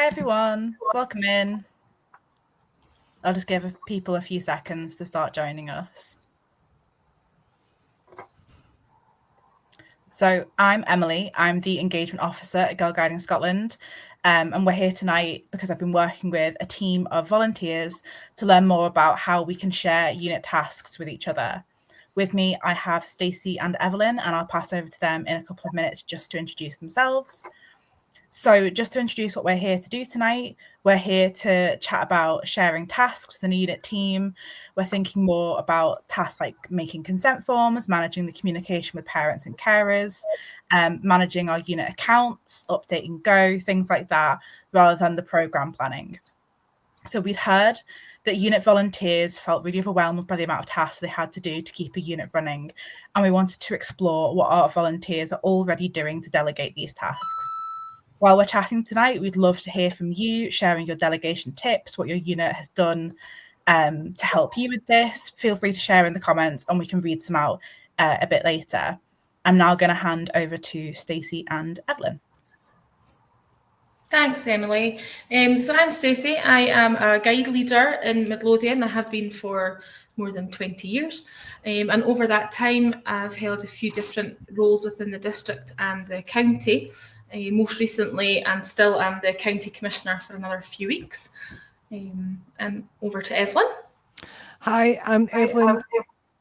Hi everyone, welcome in. I'll just give people a few seconds to start joining us. So I'm Emily, I'm the Engagement Officer at Girl Guiding Scotland, and we're here tonight because I've been working with a team of volunteers to learn more about how we can share unit tasks with each other. With me, I have Stacey and Evelyn, and I'll pass over to them in a couple of minutes just to introduce themselves. So just to introduce what we're here to do tonight, we're here to chat about sharing tasks with the unit team. We're thinking more about tasks like making consent forms, managing the communication with parents and carers, managing our unit accounts, updating Go, things like that, rather than the programme planning. So we'd heard that unit volunteers felt really overwhelmed by the amount of tasks they had to do to keep a unit running, and we wanted to explore what our volunteers are already doing to delegate these tasks. While we're chatting tonight, we'd love to hear from you, sharing your delegation tips, what your unit has done to help you with this. Feel free to share in the comments and we can read some out a bit later. I'm now going to hand over to Stacey and Evelyn. Thanks, Emily. So I'm Stacey. I am a guide leader in Midlothian. I have been for more than 20 years. And over that time, I've held a few different roles within the district and the county. Most recently, and still am the County Commissioner for another few weeks. And over to Evelyn. Hi, I'm Evelyn.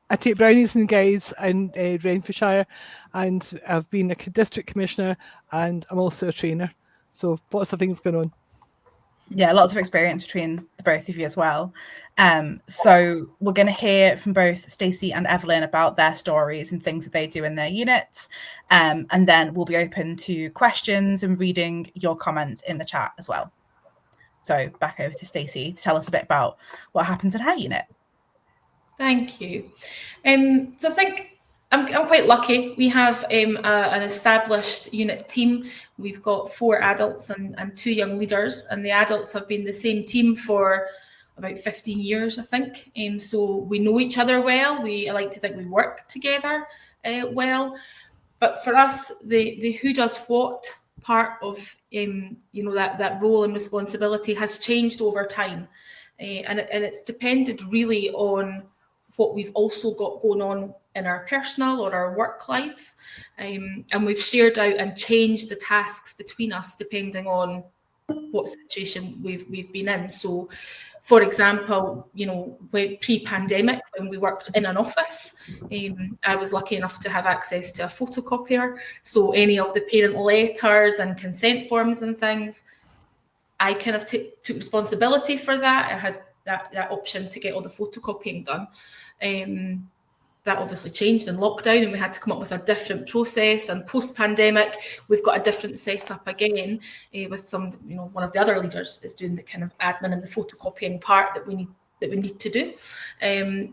I take brownies and guides in Renfrewshire, and I've been a district commissioner, and I'm also a trainer. So lots of things going on. Yeah, lots of experience between the both of you as well. So we're going to hear from both Stacey and Evelyn about their stories and things that they do in their units. And then we'll be open to questions and reading your comments in the chat as well. So back over to Stacey to tell us a bit about what happens in her unit. Thank you. So I think I'm quite lucky. We have an established unit team. We've got 4 adults and 2 young leaders, and the adults have been the same team for about 15 years, I think. So we know each other well. I like to think we work together well. But for us, the who does what part of that role and responsibility has changed over time, and it's depended really on what we've also got going on in our personal or our work lives, and we've shared out and changed the tasks between us depending on what situation we've been in. So, for example, when pre-pandemic, when we worked in an office, I was lucky enough to have access to a photocopier. So any of the parent letters and consent forms and things, I kind of took responsibility for that. I had that option to get all the photocopying done. That obviously changed in lockdown, and we had to come up with a different process. And post-pandemic, we've got a different setup again, with some, one of the other leaders is doing the kind of admin and the photocopying part that we need to do.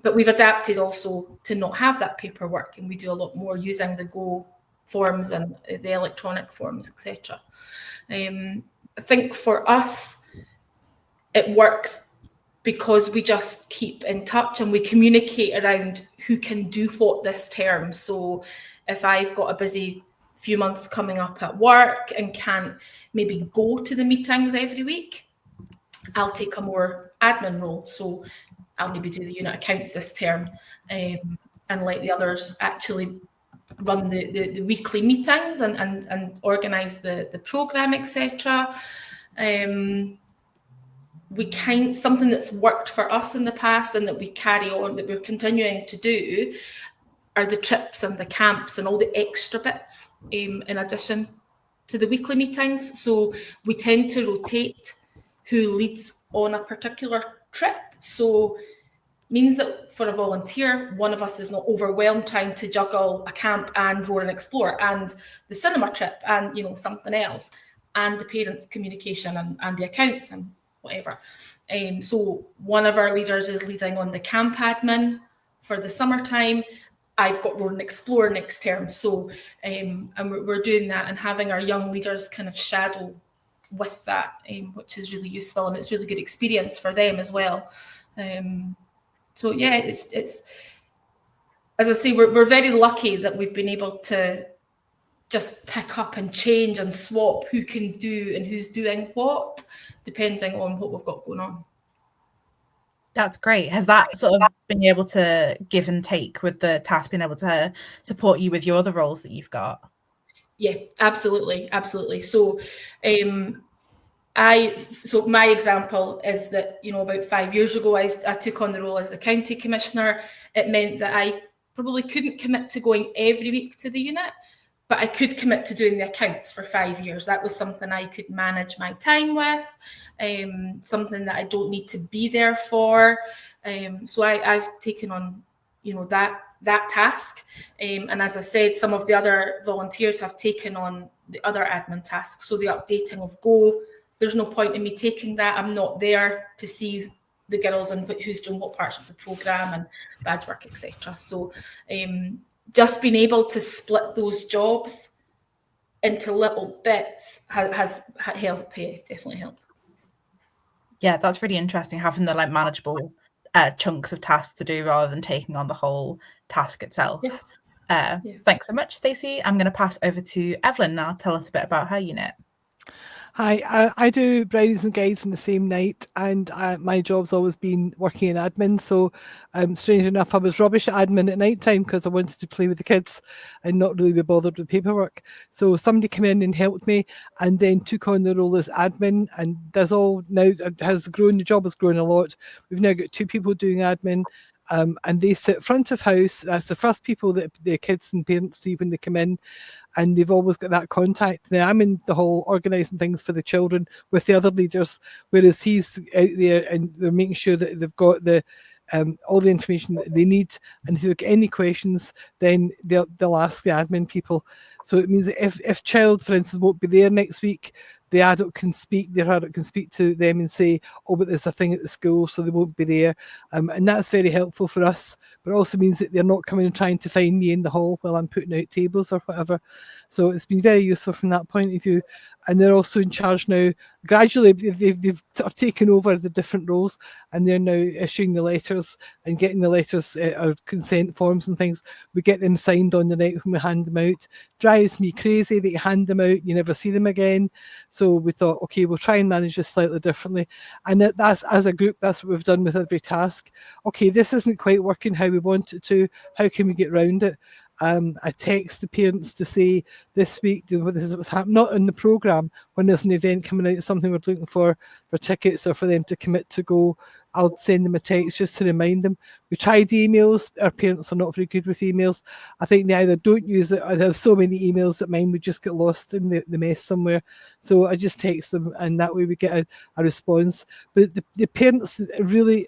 But we've adapted also to not have that paperwork, and we do a lot more using the Go forms and the electronic forms, etc. I think for us, it works because we just keep in touch and we communicate around who can do what this term. So if I've got a busy few months coming up at work and can't maybe go to the meetings every week, I'll take a more admin role. So I'll maybe do the unit accounts this term, and let the others actually run the weekly meetings and organise the programme, etc. Something that's worked for us in the past and that we carry on, that we're continuing to do, are the trips and the camps and all the extra bits in addition to the weekly meetings. So we tend to rotate who leads on a particular trip. So means that for a volunteer, one of us is not overwhelmed trying to juggle a camp and Roar and Explore and the cinema trip and something else and the parents' communication and the accounts and whatever. So one of our leaders is leading on the camp admin for the summertime. I've got Roar and Explore next term. So and we're doing that and having our young leaders kind of shadow with that, which is really useful, and it's really good experience for them as well. So yeah, it's as I say, we're very lucky that we've been able to just pick up and change and swap who can do and who's doing what, depending on what we've got going on. That's great. Has that sort of been able to give and take with the task, being able to support you with your other roles that you've got? Yeah, absolutely. So so my example is that, about 5 years ago, I took on the role as the county commissioner. It meant that I probably couldn't commit to going every week to the unit, but I could commit to doing the accounts for 5 years. That was something I could manage my time with, something that I don't need to be there for. So I've taken on, that task. And as I said, some of the other volunteers have taken on the other admin tasks. So the updating of Go, there's no point in me taking that. I'm not there to see the girls and who's doing what parts of the programme and badge work, etc. So just being able to split those jobs into little bits has helped, definitely helped. Yeah, that's really interesting, having the manageable chunks of tasks to do rather than taking on the whole task itself. Yeah. Thanks so much, Stacey. I'm going to pass over to Evelyn now. Tell us a bit about her unit. Hi, I do brownies and guides in the same night, and my job's always been working in admin. So, strange enough, I was rubbish at admin at night time because I wanted to play with the kids and not really be bothered with paperwork. So somebody came in and helped me, and then took on the role as admin, and does all now. Has grown. The job has grown a lot. We've now got 2 people doing admin. And they sit front of house. That's the first people that the kids and parents see when they come in, and they've always got that contact. Now I'm in the hall organising things for the children with the other leaders, whereas he's out there and they're making sure that they've got the all the information that they need, and if they've got any questions, then they'll ask the admin people. So it means that if child, for instance, won't be there next week, the adult can speak to them and say, oh, but there's a thing at the school, so they won't be there. And that's very helpful for us, but also means that they're not coming and trying to find me in the hall while I'm putting out tables or whatever. So it's been very useful from that point of view. And they're also in charge now. Gradually, they've sort of taken over the different roles, and they're now issuing the letters and getting the letters or consent forms and things. We get them signed on the night when we hand them out. Drives me crazy that you hand them out, you never see them again. So we thought, okay, we'll try and manage this slightly differently. And that's, as a group, that's what we've done with every task. Okay, this isn't quite working how we want it to. How can we get round it? I text the parents to say this week, this is what's happening, not in the programme, when there's an event coming out, something we're looking for tickets or for them to commit to go. I'll send them a text just to remind them. We tried emails. Our parents are not very good with emails. I think they either don't use it or they have so many emails that mine would just get lost in the mess somewhere. So I just text them, and that way we get a response. But the parents really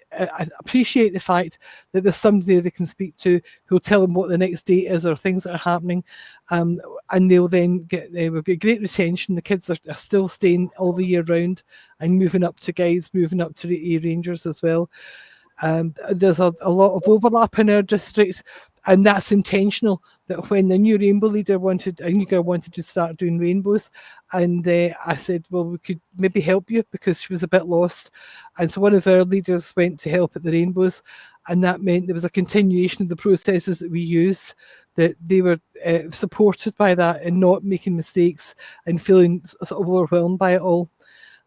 appreciate the fact that there's somebody they can speak to who'll tell them what the next date is or things that are happening. And they'll then we've got great retention. The kids are still staying all the year round and moving up to guides, moving up to the A-Rangers as well. There's a lot of overlap in our district, and that's intentional. That when the new rainbow leader wanted to start doing rainbows, and I said, well, we could maybe help you because she was a bit lost. And so one of our leaders went to help at the rainbows, and that meant there was a continuation of the processes that we use, that they were supported by that and not making mistakes and feeling sort of overwhelmed by it all.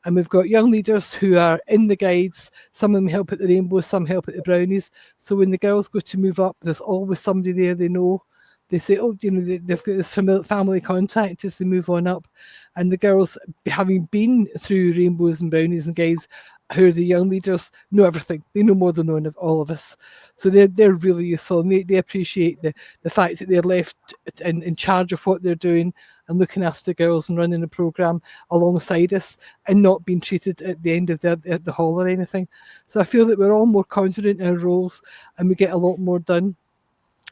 And we've got young leaders who are in the guides. Some of them help at the rainbow, some help at the brownies. So when the girls go to move up, there's always somebody there they know. They say, oh, they've got this family contact as they move on up. And the girls, having been through rainbows and brownies and guides, who are the young leaders, know everything. They know more than all of us. So they're really useful, and they appreciate the fact that they're left in charge of what they're doing and looking after the girls and running the programme alongside us and not being treated at the end of the hall or anything. So I feel that we're all more confident in our roles and we get a lot more done.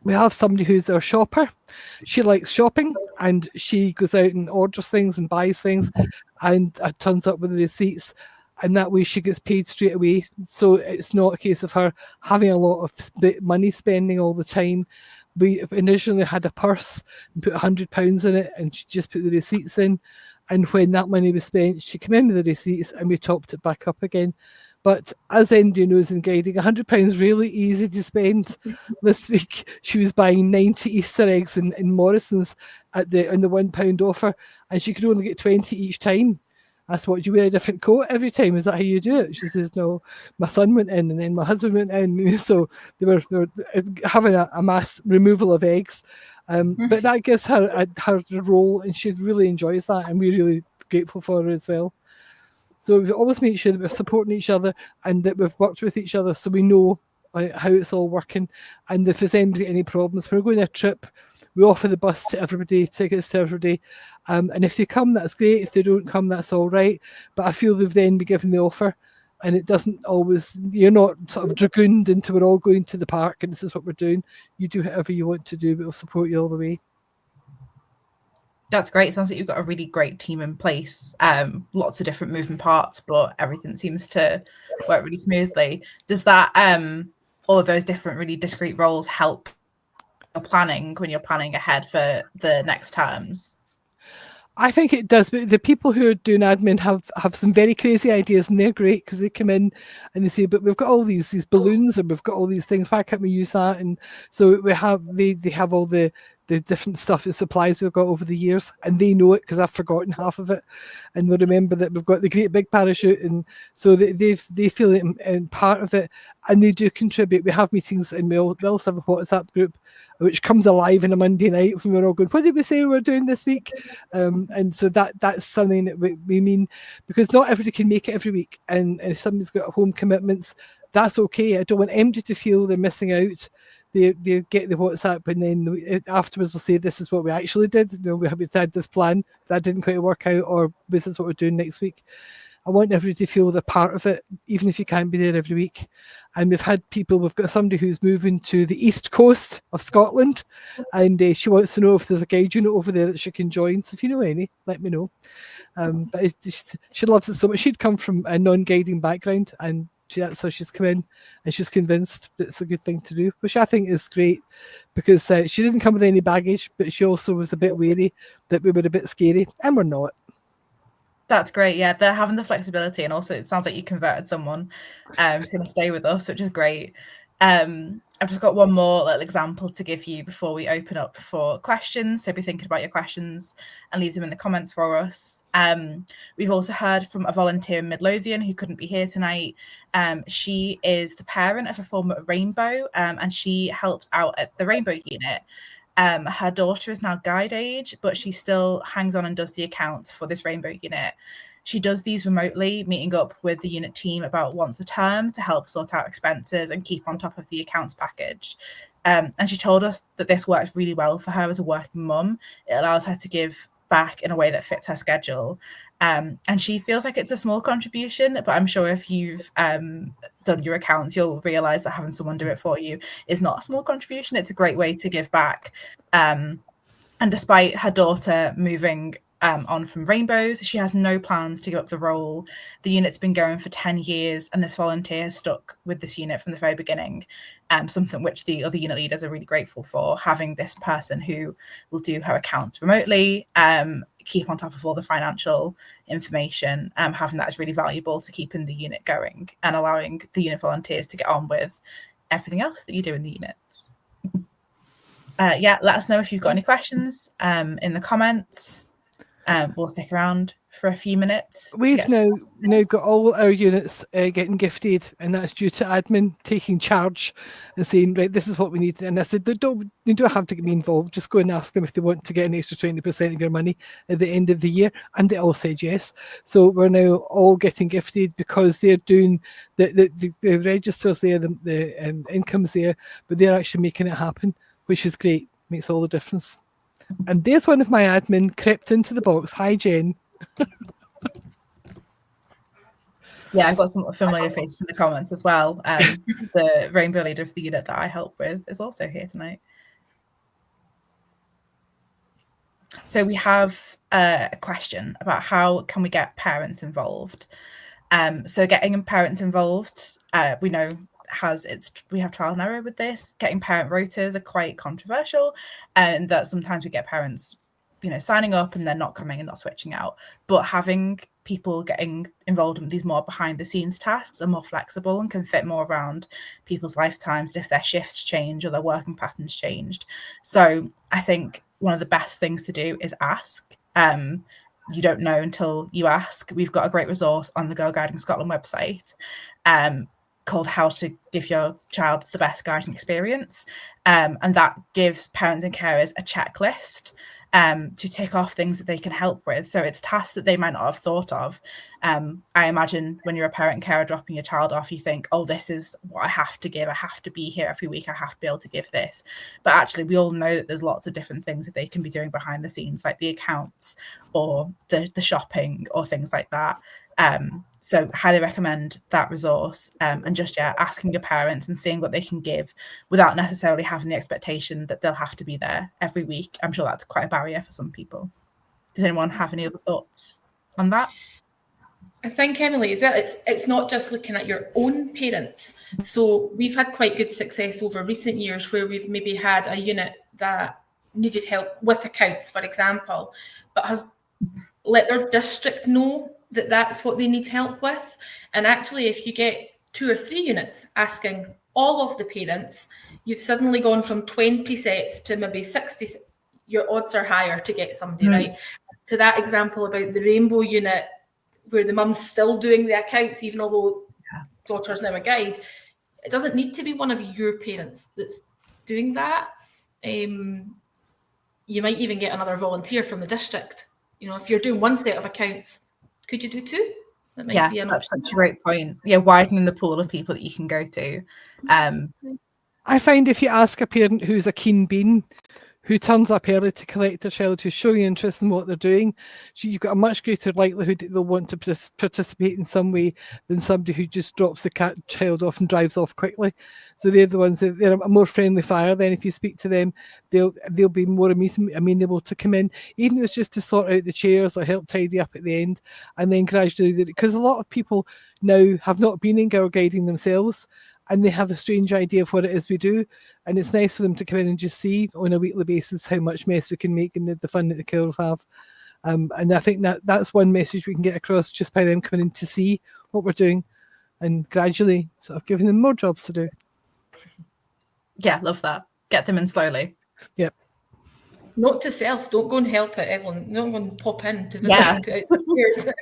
We have somebody who's our shopper. She likes shopping and she goes out and orders things and buys things and turns up with the receipts. And that way she gets paid straight away. So it's not a case of her having a lot of money spending all the time. We initially had a purse and put £100 in it, and she just put the receipts in. And when that money was spent, she came in with the receipts and we topped it back up again. But as anybody knows in guiding, £100 really easy to spend. This week she was buying 90 Easter eggs in Morrison's on the £1 offer, and she could only get 20 each time. That's what, you wear a different coat every time? Is that how you do it? She says, no, my son went in and then my husband went in. So they were having a mass removal of eggs. But that gives her her role, and she really enjoys that, and we're really grateful for her as well. So we always make sure that we're supporting each other and that we've worked with each other so we know how it's all working. And if there's any problems, if we're going on a trip, we offer the bus to everybody, tickets to everybody. And if they come, that's great. If they don't come, that's all right. But I feel they've then been given the offer, and it doesn't always, you're not sort of dragooned into we're all going to the park and this is what we're doing. You do whatever you want to do, but we'll support you all the way. That's great. Sounds like you've got a really great team in place. Lots of different moving parts, but everything seems to work really smoothly. Does that, all of those different really discrete roles help planning when you're planning ahead for the next terms? I think it does, but the people who are doing admin have some very crazy ideas, and they're great because they come in and they say, but we've got all these balloons and we've got all these things, why can't we use that? And so they have all the different stuff, the supplies we've got over the years, and they know it because I've forgotten half of it, and they remember that we've got the great big parachute, and so they feel it in part of it, and they do contribute. We have meetings, and we also have a WhatsApp group which comes alive on a Monday night when we're all going, what did we say we were doing this week? And so that's something that we mean, because not everybody can make it every week, and if somebody's got home commitments, that's okay. I don't want anybody to feel they're missing out. They get the WhatsApp, and then afterwards we'll say, this is what we actually did. We had this plan that didn't quite work out, or this is what we're doing next week. I want everybody to feel they're part of it, even if you can't be there every week. And we've got somebody who's moving to the east coast of Scotland, and she wants to know if there's a guide unit over there that she can join. So if you know any, let me know. But she loves it so much. She'd come from a non-guiding background, and so she's come in and she's convinced that it's a good thing to do, which I think is great, because she didn't come with any baggage, but she also was a bit wary that we were a bit scary, and we're not. That's great. Yeah, they're having the flexibility, and also it sounds like you converted someone who's going to stay with us, which is great. I've just got one more little example to give you before we open up for questions. So be thinking about your questions and leave them in the comments for us. We've also heard from a volunteer in Midlothian who couldn't be here tonight. She is the parent of a former Rainbow, and she helps out at the Rainbow unit. Her daughter is now guide age, but she still hangs on and does the accounts for this Rainbow unit. She does these remotely, meeting up with the unit team about once a term to help sort out expenses and keep on top of the accounts package. And she told us that this works really well for her as a working mum. It allows her to give back in a way that fits her schedule. And she feels like it's a small contribution, but I'm sure if you've done your accounts, you'll realise that having someone do it for you is not a small contribution. It's a great way to give back. And despite her daughter moving on from Rainbows, she has no plans to give up the role. The unit's been going for 10 years, and this volunteer has stuck with this unit from the very beginning, something which the other unit leaders are really grateful for, having this person who will do her accounts remotely, keep on top of all the financial information. Having that is really valuable to keeping the unit going and allowing the unit volunteers to get on with everything else that you do in the units. Yeah, let us know if you've got any questions in the comments. We'll stick around for a few minutes. We've now got all our units getting gifted, and that's due to admin taking charge and saying, right, this is what we need. And I said, you don't have to get me involved. Just go and ask them if they want to get an extra 20% of your money at the end of the year. And they all said yes. So we're now all getting gifted because they're doing the registers there, the incomes there, but they're actually making it happen, which is great. Makes all the difference. And there's one of my admin crept into the box. Hi, Jen. Yeah, I've got some familiar faces in the comments as well. The Rainbow leader of the unit that I help with is also here tonight. So we have a question about how can we get parents involved. So getting parents involved, we know we have trial and error with this. Getting parent rotas are quite controversial, and that sometimes we get parents, signing up and then not coming and not switching out. But having people getting involved in these more behind the scenes tasks are more flexible and can fit more around people's lifetimes if their shifts change or their working patterns changed. So I think one of the best things to do is ask. You don't know until you ask. We've got a great resource on the Girl Guiding Scotland website called How to Give Your Child the Best Guiding Experience. And that gives parents and carers a checklist to tick off things that they can help with. So it's tasks that they might not have thought of. I imagine when you're a parent and carer dropping your child off, you think, oh, this is what I have to give. I have to be here every week. I have to be able to give this. But actually, we all know that there's lots of different things that they can be doing behind the scenes, like the accounts or the shopping or things like that. So highly recommend that resource, and just asking your parents and seeing what they can give without necessarily having the expectation that they'll have to be there every week. I'm sure that's quite a barrier for some people. Does anyone have any other thoughts on that? I think, Emily, as well, it's not just looking at your own parents. So we've had quite good success over recent years where we've maybe had a unit that needed help with accounts, for example, but has let their district know that that's what they need help with. And actually, if you get 2 or 3 units asking all of the parents, you've suddenly gone from 20 sets to maybe 60. Your odds are higher to get somebody right. To that example about the Rainbow unit, where the mum's still doing the accounts, even although daughter's now a guide, it doesn't need to be one of your parents that's doing that. You might even get another volunteer from the district. You know, if you're doing 1 set of accounts, could you do 2? That might be an that's option. such a great point. Yeah, widening the pool of people that you can go to. I find if you ask a parent who's a keen bean, who turns up early to collect a child, who's showing interest in what they're doing, you've got a much greater likelihood that they'll want to participate in some way than somebody who just drops the child off and drives off quickly. So they're the ones that they're a more friendly fire. Then if you speak to them, they'll be more amenable to come in, even if it's just to sort out the chairs or help tidy up at the end, and then gradually, because a lot of people now have not been in girl guiding themselves, and they have a strange idea of what it is we do. And it's nice for them to come in and just see on a weekly basis how much mess we can make and the fun that the girls have. And I think that's one message we can get across just by them coming in to see what we're doing and gradually sort of giving them more jobs to do. Yeah, love that. Get them in slowly. Yep. Note to self, don't go and help it, Evelyn. Don't go and pop in to visit.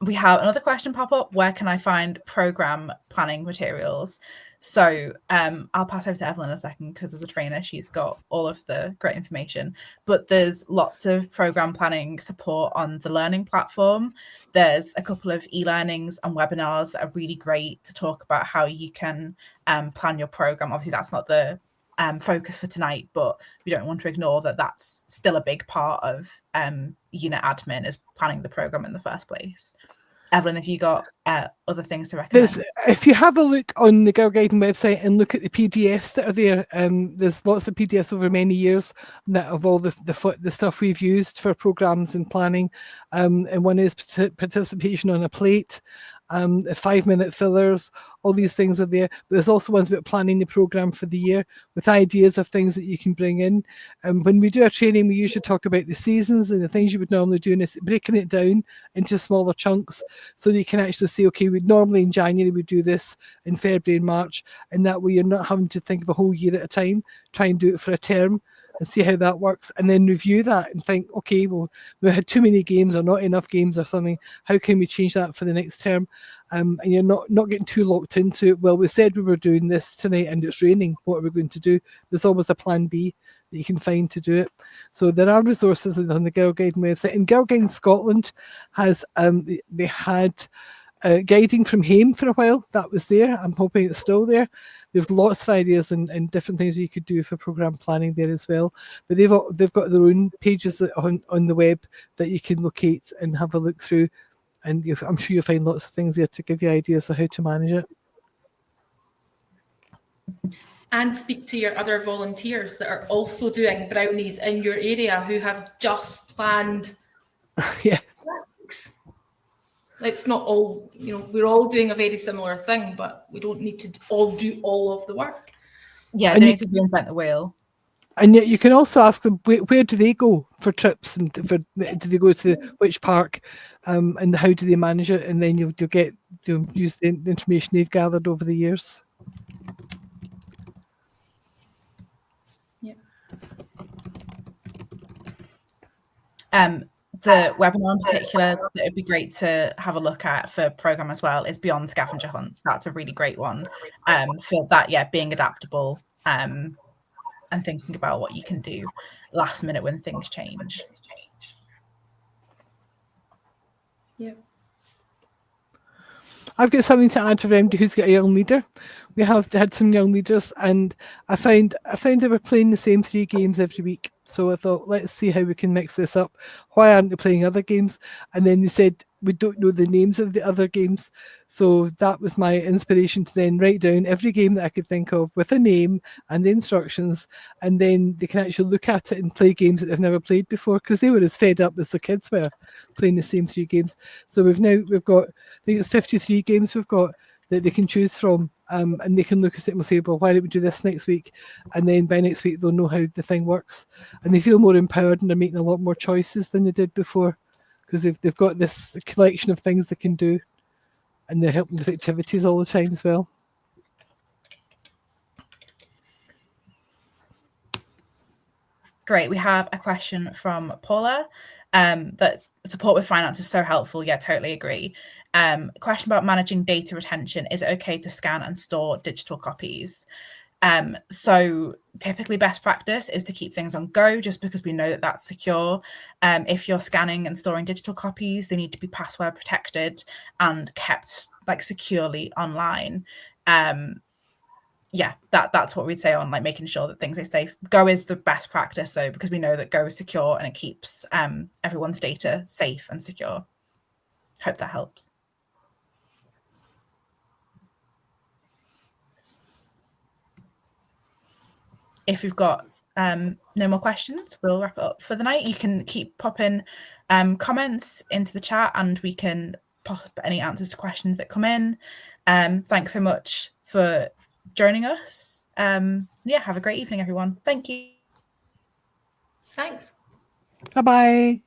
We have another question pop up. Where can I find program planning materials? So I'll pass over to Evelyn in a second because as a trainer, she's got all of the great information. But there's lots of program planning support on the learning platform. There's a couple of e-learnings and webinars that are really great to talk about how you can plan your program. Obviously, that's not the focus for tonight, but we don't want to ignore that that's still a big part of unit admin, is planning the program in the first place. Evelyn, have you got other things to recommend? If you have a look on the Girl Guiding website and look at the PDFs that are there, there's lots of PDFs over many years that of all the stuff we've used for programs and planning, and one is participation on a plate. 5-minute fillers, all these things are there. But there's also ones about planning the program for the year with ideas of things that you can bring in. When we do our training, we usually talk about the seasons and the things you would normally do, and it's breaking it down into smaller chunks so that you can actually say, okay, we'd normally in January we do this, in February and March, and that way you're not having to think of a whole year at a time. Try and do it for a term and see how that works, and then review that and think, okay, well, we had too many games or not enough games or something. How can we change that for the next term? And you're not getting too locked into it. Well, we said we were doing this tonight and it's raining. What are we going to do? There's always a plan B that you can find to do it. So there are resources on the Girl Guiding website. And Girl Guiding Scotland has, they had guiding from HAME for a while. That was there. I'm hoping it's still there. There's lots of ideas and different things you could do for program planning there as well. But they've got their own pages on the web that you can locate and have a look through. And I'm sure you'll find lots of things there to give you ideas of how to manage it. And speak to your other volunteers that are also doing brownies in your area who have just planned. Yeah. It's not all, we're all doing a very similar thing, but we don't need to all do all of the work. Yeah, don't need to reinvent the wheel. And yet you can also ask them where do they go for trips, and do they go to which park, and how do they manage it, and then you'll use the information they've gathered over the years. Yeah. The webinar in particular that would be great to have a look at for programme as well is Beyond Scavenger Hunts. That's a really great one for that, being adaptable and thinking about what you can do last minute when things change. Yeah. I've got something to add for anybody who's got a young leader. We have had some young leaders, and I found they were playing the same 3 games every week. So I thought, let's see how we can mix this up. Why aren't they playing other games? And then they said, we don't know the names of the other games. So that was my inspiration to then write down every game that I could think of with a name and the instructions, and then they can actually look at it and play games that they've never played before, because they were as fed up as the kids were playing the same 3 games. So we've got, I think it's 53 games we've got that they can choose from, and they can look at it and say, well, why don't we do this next week? And then by next week, they'll know how the thing works. And they feel more empowered, and they're making a lot more choices than they did before, because they've got this collection of things they can do, and they're helping with activities all the time as well. Great. We have a question from Paula that support with finance is so helpful. Yeah, totally agree. Question about managing data retention. Is it okay to scan and store digital copies? So typically best practice is to keep things on Go, just because we know that that's secure. If you're scanning and storing digital copies, they need to be password protected and kept securely online. Yeah, that's what we'd say on making sure that things are safe. Go is the best practice though, because we know that Go is secure and it keeps everyone's data safe and secure. Hope that helps. If you've got no more questions, we'll wrap it up for the night. You can keep popping comments into the chat, and we can pop any answers to questions that come in. Thanks so much for joining us. Yeah, have a great evening, everyone. Thank you. Thanks. Bye-bye.